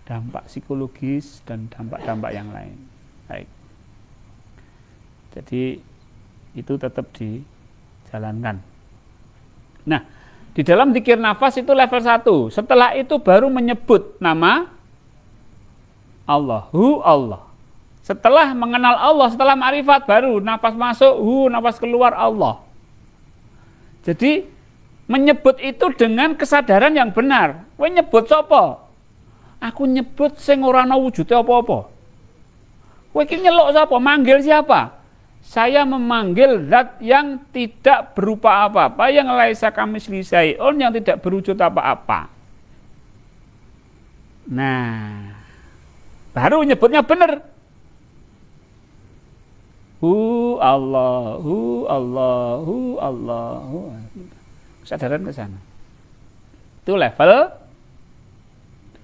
dampak psikologis dan dampak-dampak yang lain. Baik. Jadi itu tetap dijalankan. Nah, di dalam dzikir nafas itu level 1. Setelah itu baru menyebut nama Allah. Setelah mengenal Allah, setelah ma'rifat baru nafas masuk, nafas keluar Allah. Jadi menyebut itu dengan kesadaran yang benar. Kowe nyebut sapa? Aku nyebut sing ora ana wujude apa-apa. Kowe iki nyeluk sapa? Manggil siapa? Saya memanggil zat yang tidak berupa apa-apa, yang laisa kamitslihi syai'un, yang tidak berwujud apa-apa. Nah, baru nyebutnya benar. Allahu. Kesadaran ke sana. Itu level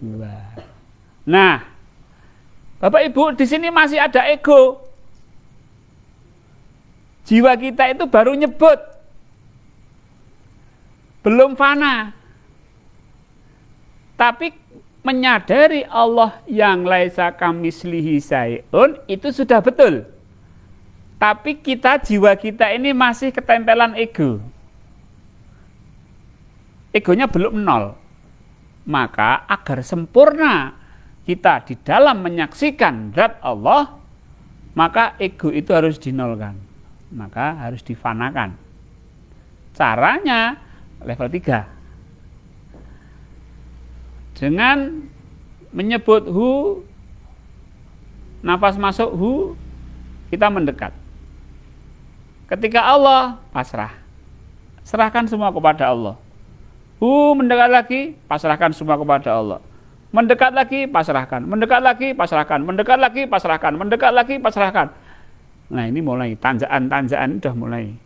2. Nah, Bapak Ibu, di sini masih ada ego. Jiwa kita itu baru nyebut. Belum fana. Tapi menyadari Allah yang laisa kamitslihi syai'un itu sudah betul. Tapi jiwa kita ini masih ketempelan ego. Egonya belum 0. Maka agar sempurna kita di dalam menyaksikan zat Allah, maka ego itu harus dinolkan. Maka harus difanakan. Caranya level 3. Dengan menyebut nafas masuk kita mendekat. Ketika Allah, pasrah. Serahkan semua kepada Allah. Mendekat lagi, pasrahkan semua kepada Allah. Mendekat lagi, pasrahkan. Mendekat lagi, pasrahkan. Mendekat lagi, pasrahkan. Mendekat lagi, pasrahkan. Nah, ini mulai tanjakan sudah mulai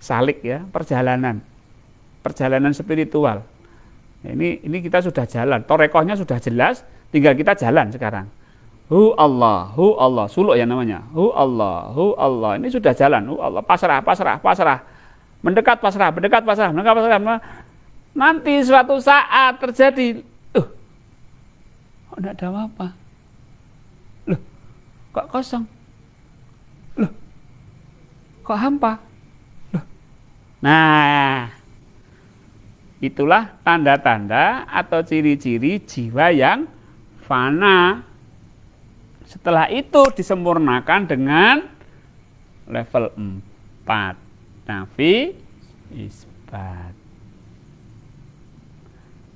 salik ya, perjalanan spiritual. Nah, ini kita sudah jalan, torekohnya sudah jelas, tinggal kita jalan sekarang. Allah, suluk ya namanya. Allah. Ini sudah jalan. Allah, pasrah. Mendekat pasrah. Nanti suatu saat terjadi, kok enggak ada apa-apa? Loh, kok kosong? Loh, kok hampa? Loh. Nah, itulah tanda-tanda atau ciri-ciri jiwa yang fana. Setelah itu disempurnakan dengan level 4. Nafi isbat.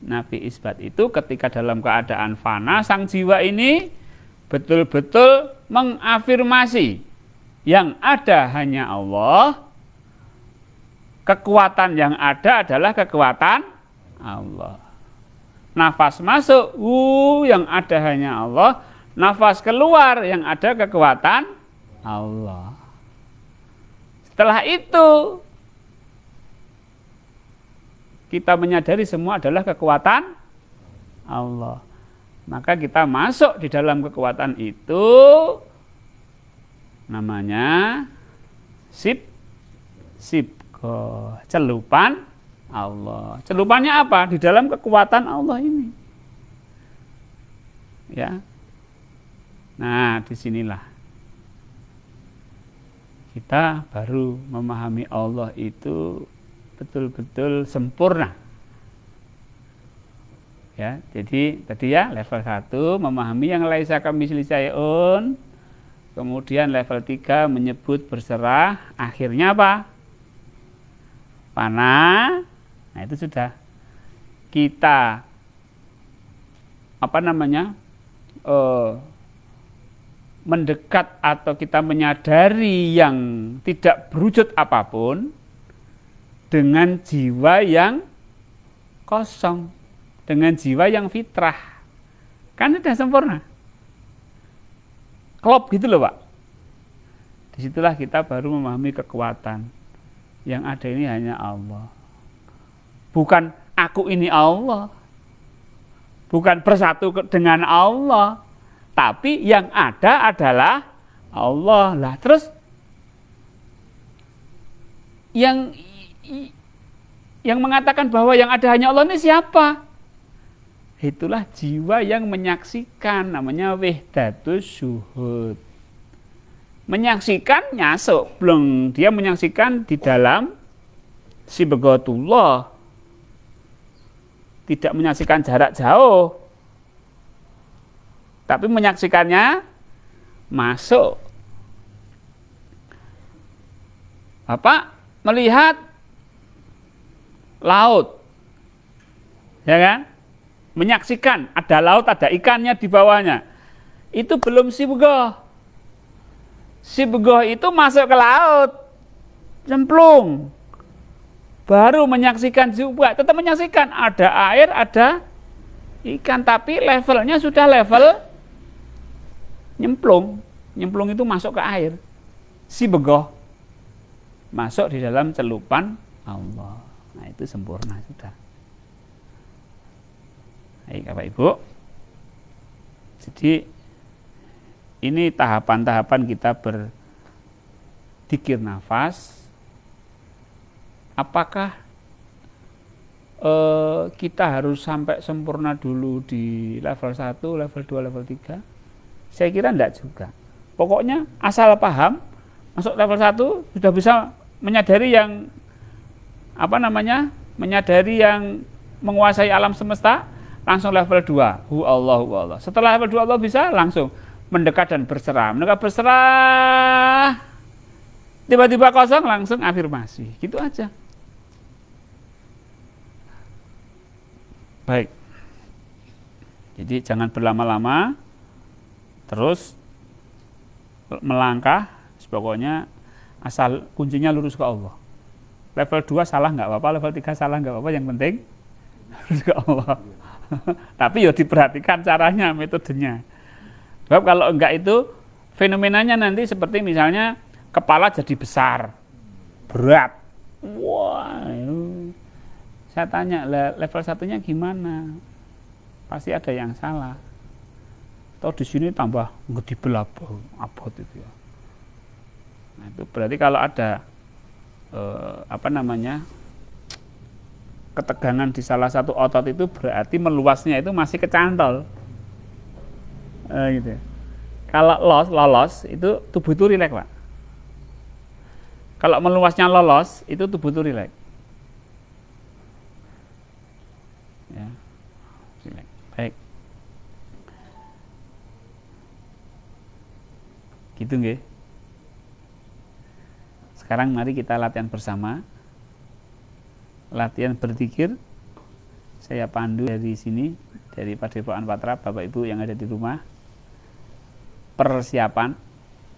Nafi isbat itu ketika dalam keadaan fana, sang jiwa ini betul-betul mengafirmasi yang ada hanya Allah, kekuatan yang ada adalah kekuatan Allah. Nafas masuk, yang ada hanya Allah. Nafas keluar, yang ada kekuatan Allah. Setelah itu kita menyadari semua adalah kekuatan Allah. Maka kita masuk di dalam kekuatan itu, namanya sibgo, celupan Allah. Celupannya apa? Di dalam kekuatan Allah ini. Ya. Nah, disinilah kita baru memahami Allah itu betul-betul sempurna. Ya, jadi tadi ya level 1 memahami yang laisa kamitslihi syai'un. Kemudian level 3 menyebut berserah, akhirnya apa? Fana. Nah, itu sudah kita mendekat atau kita menyadari yang tidak berwujud apapun dengan jiwa yang kosong, dengan jiwa yang fitrah, kan sudah sempurna, klop gitu loh Pak. Disitulah kita baru memahami kekuatan yang ada ini hanya Allah. Bukan aku ini Allah, bukan bersatu dengan Allah, tapi yang ada adalah Allah. Lah terus yang mengatakan bahwa yang ada hanya Allah ini siapa? Itulah jiwa yang menyaksikan, namanya wahdatus syuhud. Menyaksikan nyasuk, bleng, dia menyaksikan di dalam sibghatullah. Tidak menyaksikan jarak jauh, tapi menyaksikannya masuk. Bapak melihat laut, ya kan? Menyaksikan ada laut, ada ikannya di bawahnya. Itu belum sibghah. Sibghah itu masuk ke laut, cemplung. Baru menyaksikan juga, tetap menyaksikan ada air, ada ikan, tapi levelnya sudah level nyemplung. Nyemplung itu masuk ke air. Sibghah masuk di dalam celupan Allah. Nah, itu sempurna sudah. Baik, Bapak Ibu. Jadi ini tahapan-tahapan kita berzikir nafas. Apakah kita harus sampai sempurna dulu di level 1, level 2, level 3? Saya kira enggak juga. Pokoknya asal paham, masuk level 1 sudah bisa menyadari yang menyadari yang menguasai alam semesta, langsung level 2, hu Allah. Setelah level 2 Allah bisa langsung mendekat dan berserah. Mendekat berserah, tiba-tiba kosong, langsung afirmasi. Gitu aja. Baik. Jadi jangan berlama-lama, terus melangkah, pokoknya asal kuncinya lurus ke Allah. Level 2 salah nggak apa-apa, level 3 salah nggak apa-apa, yang penting lurus ke Allah. Tapi ya diperhatikan caranya, metodenya. Sebab kalau enggak itu fenomenanya nanti seperti misalnya kepala jadi besar, berat. Wah, saya tanya, level 1-nya gimana? Pasti ada yang salah. Atau di sini tambah ngedibel abot itu ya. Nah, itu berarti kalau ada ketegangan di salah satu otot itu berarti meluasnya itu masih kecantol. Gitu. Kalau lolos itu tubuh itu rileks, Pak. Kalau meluasnya lolos itu tubuh itu rileks. Ya. Baik. Gitu nggih. Sekarang mari kita latihan bersama. Latihan berzikir saya pandu dari sini, dari Padepokan Patra. Bapak Ibu yang ada di rumah, persiapan,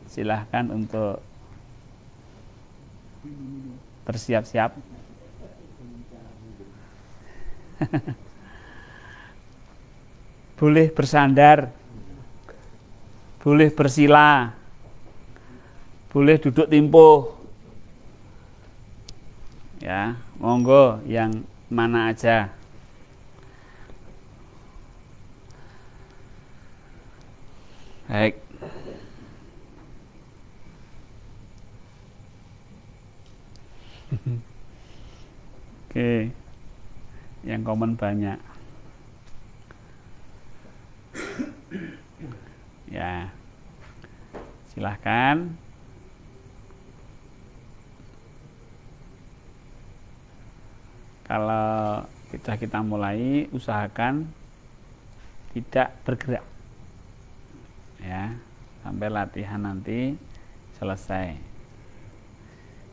silahkan untuk bersiap-siap. Boleh bersandar, boleh bersila, boleh duduk timpuh. Ya, monggo yang mana aja. Baik. Oke. Yang komen banyak. Ya. Silahkan. Kalau kita mulai, usahakan tidak bergerak. Ya, sampai latihan nanti selesai.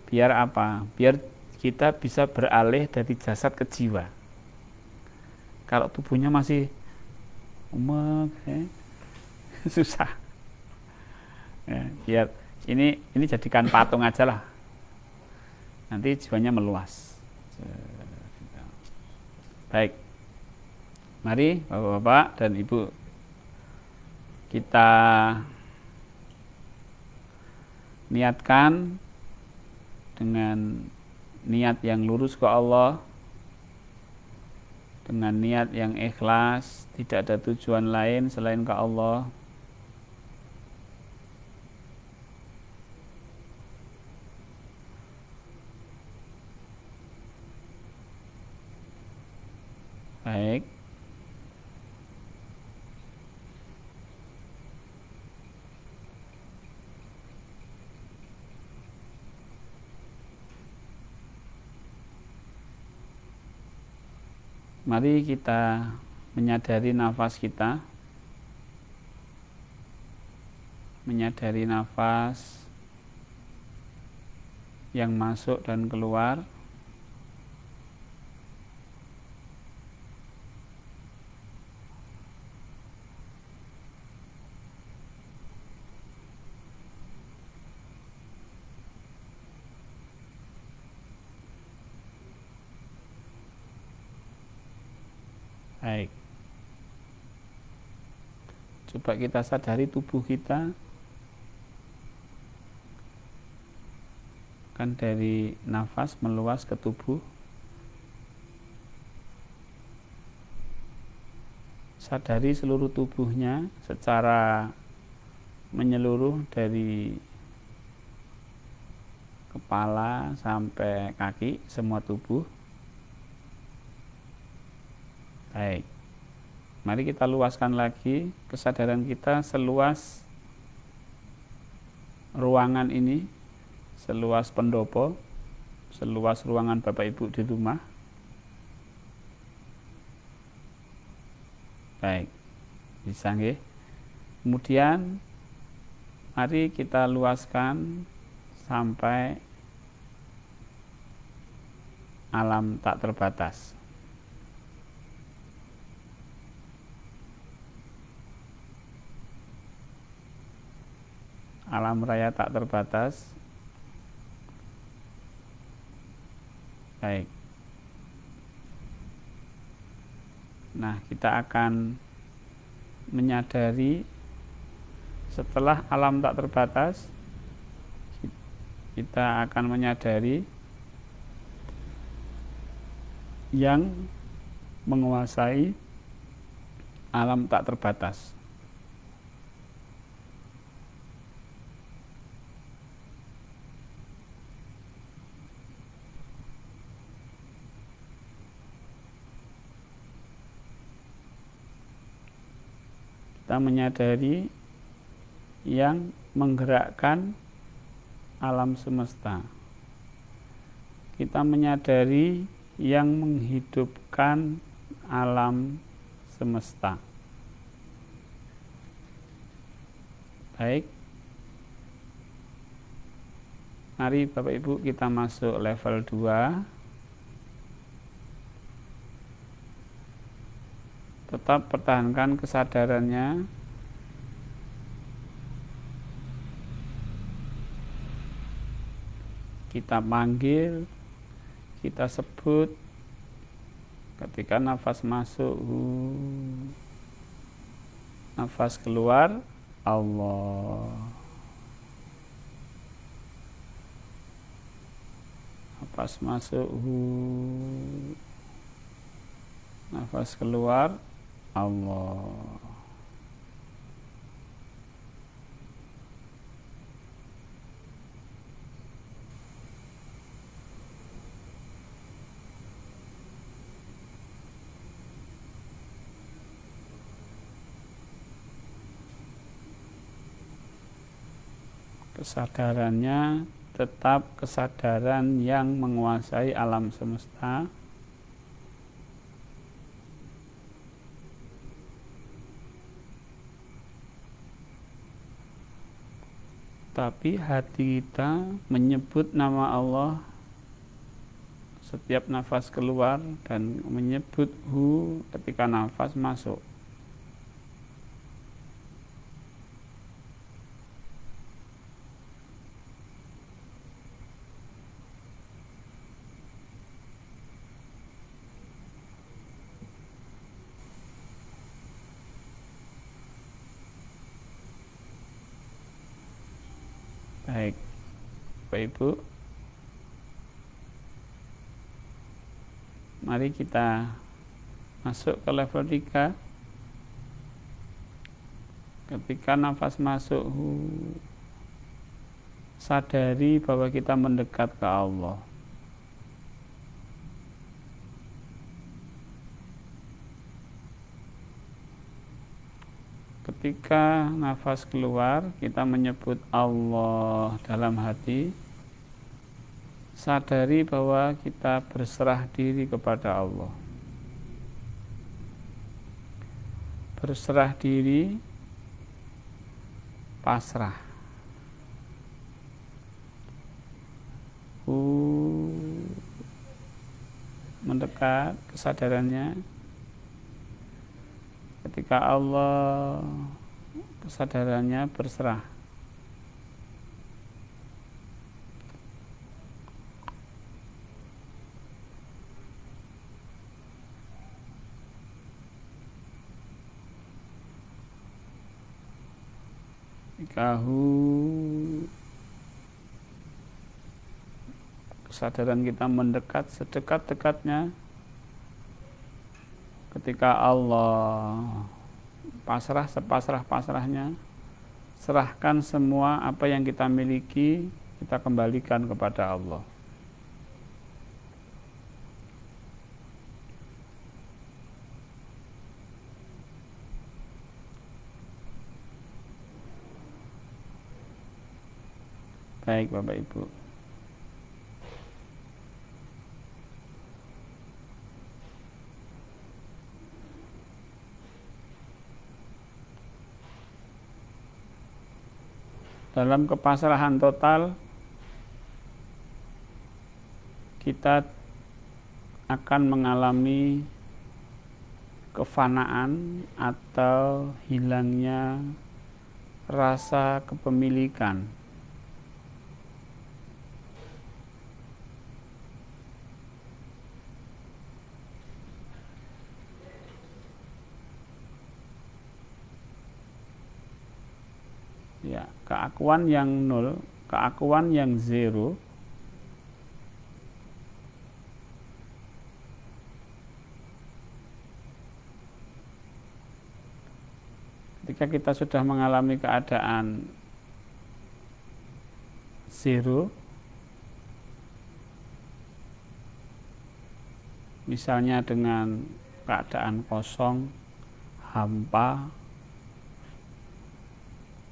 Biar apa? Biar kita bisa beralih dari jasad ke jiwa. Kalau tubuhnya masih susah. Ya, biar ini jadikan patung aja lah. Nanti jiwanya meluas. Baik. Mari Bapak-bapak dan Ibu, kita niatkan dengan niat yang lurus ke Allah, dengan niat yang ikhlas, tidak ada tujuan lain selain ke Allah. Baik. Mari kita menyadari nafas kita, menyadari nafas yang masuk dan keluar. Baik. Coba kita sadari tubuh kita. Kan dari nafas meluas ke tubuh. Sadari seluruh tubuhnya secara menyeluruh dari kepala sampai kaki, semua tubuh. Baik, mari kita luaskan lagi kesadaran kita seluas ruangan ini, seluas pendopo, seluas ruangan Bapak Ibu di rumah. Baik, bisa nggih? Kemudian mari kita luaskan sampai alam tak terbatas. Alam raya tak terbatas. Baik. Nah, kita akan menyadari setelah alam tak terbatas, kita akan menyadari yang menguasai alam tak terbatas. Kita menyadari yang menggerakkan alam semesta. Kita menyadari yang menghidupkan alam semesta. Baik. Mari Bapak Ibu kita masuk level 2. tetap pertahankan kesadarannya. Kita panggil, kita sebut ketika nafas masuk nafas keluar Allah. Nafas masuk nafas keluar Allah. Kesadarannya tetap kesadaran yang menguasai alam semesta, tapi hati kita menyebut nama Allah setiap nafas keluar dan menyebut hu ketika nafas masuk. Baik, Bapak Ibu, mari kita masuk ke level 3. Ketika nafas masuk, sadari bahwa kita mendekat ke Allah. Ketika nafas keluar, kita menyebut Allah dalam hati. Sadari bahwa kita berserah diri kepada Allah. Berserah diri, pasrah. Mendekat kesadarannya. Ketika Allah, kesadarannya berserah. Ketika kesadaran kita mendekat sedekat-dekatnya. Ketika Allah, pasrah sepasrah-pasrahnya, serahkan semua apa yang kita miliki, kita kembalikan kepada Allah. Baik Bapak Ibu, dalam kepasrahan total kita akan mengalami kefanaan atau hilangnya rasa kepemilikan. Ya, keakuan yang nol, keakuan yang zero, ketika kita sudah mengalami keadaan zero, misalnya dengan keadaan kosong, hampa,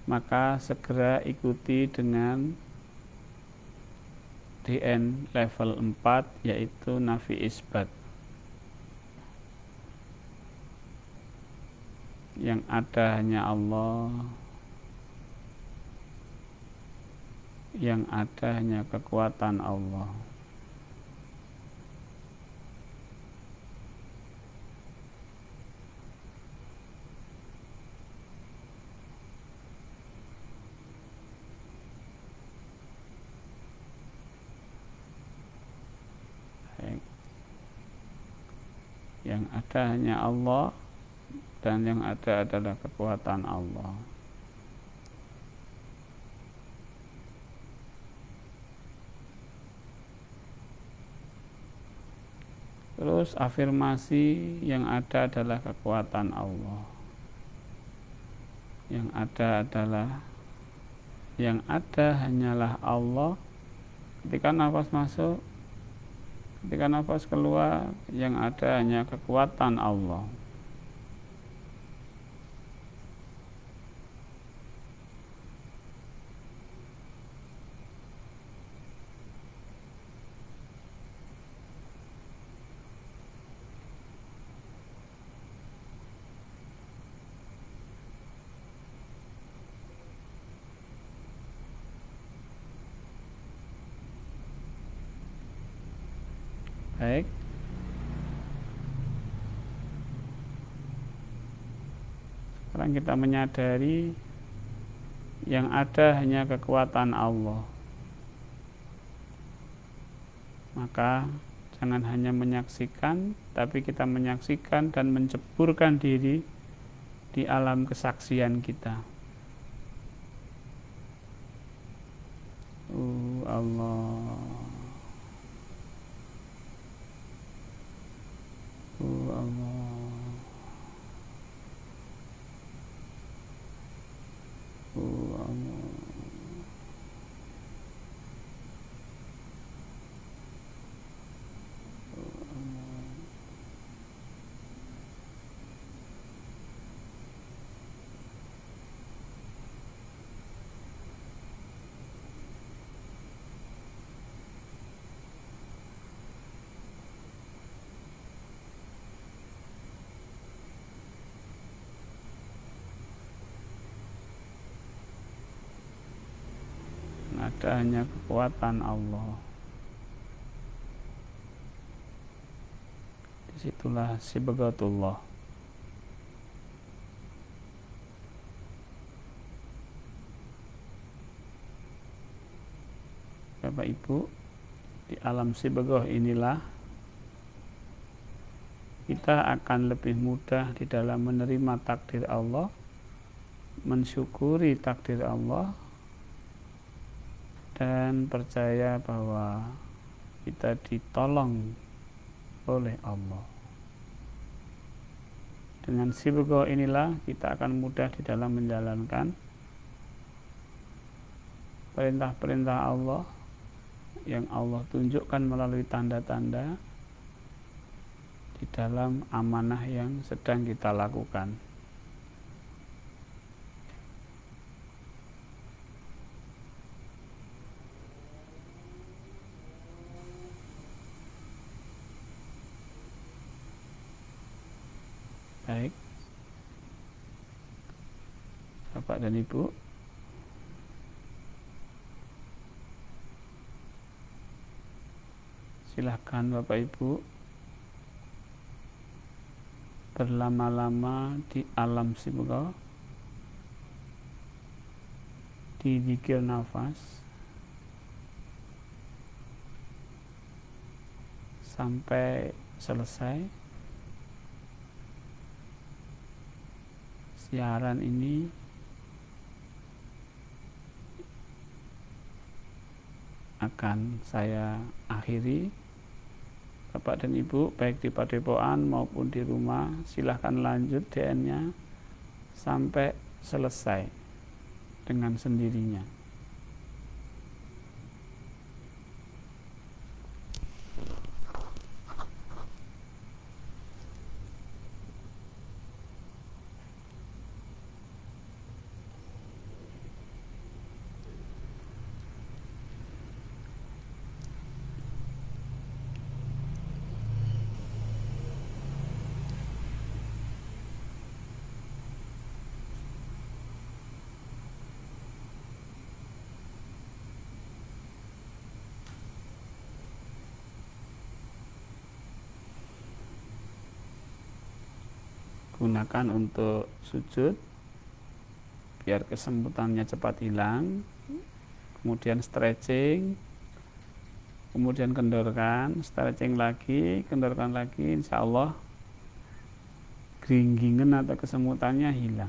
maka segera ikuti dengan DN level 4, yaitu nafi isbat. Yang ada hanya Allah, yang ada hanya kekuatan Allah. Yang ada hanya Allah, dan yang ada adalah kekuatan Allah. Terus afirmasi, yang ada adalah kekuatan Allah. Yang ada hanyalah Allah. Ketika nafas masuk, ketika nafas keluar, yang ada hanya kekuatan Allah. Baik. Sekarang kita menyadari yang ada hanya kekuatan Allah. Maka jangan hanya menyaksikan, tapi kita menyaksikan dan menceburkan diri di alam kesaksian kita. Allah. Allah. Allah. Ada hanya kekuatan Allah. Disitulah sibghatullah. Bapak Ibu, di alam sibghah inilah kita akan lebih mudah di dalam menerima takdir Allah, mensyukuri takdir Allah, dan percaya bahwa kita ditolong oleh Allah. Dengan sibghah inilah kita akan mudah di dalam menjalankan perintah-perintah Allah yang Allah tunjukkan melalui tanda-tanda di dalam amanah yang sedang kita lakukan. Baik, Bapak dan Ibu, silahkan Bapak Ibu berlama-lama di alam sibghah, di zikir nafas sampai selesai siaran ini. Akan saya akhiri. Bapak dan Ibu baik di Padepokan maupun di rumah, silahkan lanjut DN-nya sampai selesai dengan sendirinya. Gunakan untuk sujud biar kesemutannya cepat hilang, kemudian stretching, kemudian kendorkan, stretching lagi, kendorkan lagi, insya Allah kegeringgingan atau kesemutannya hilang.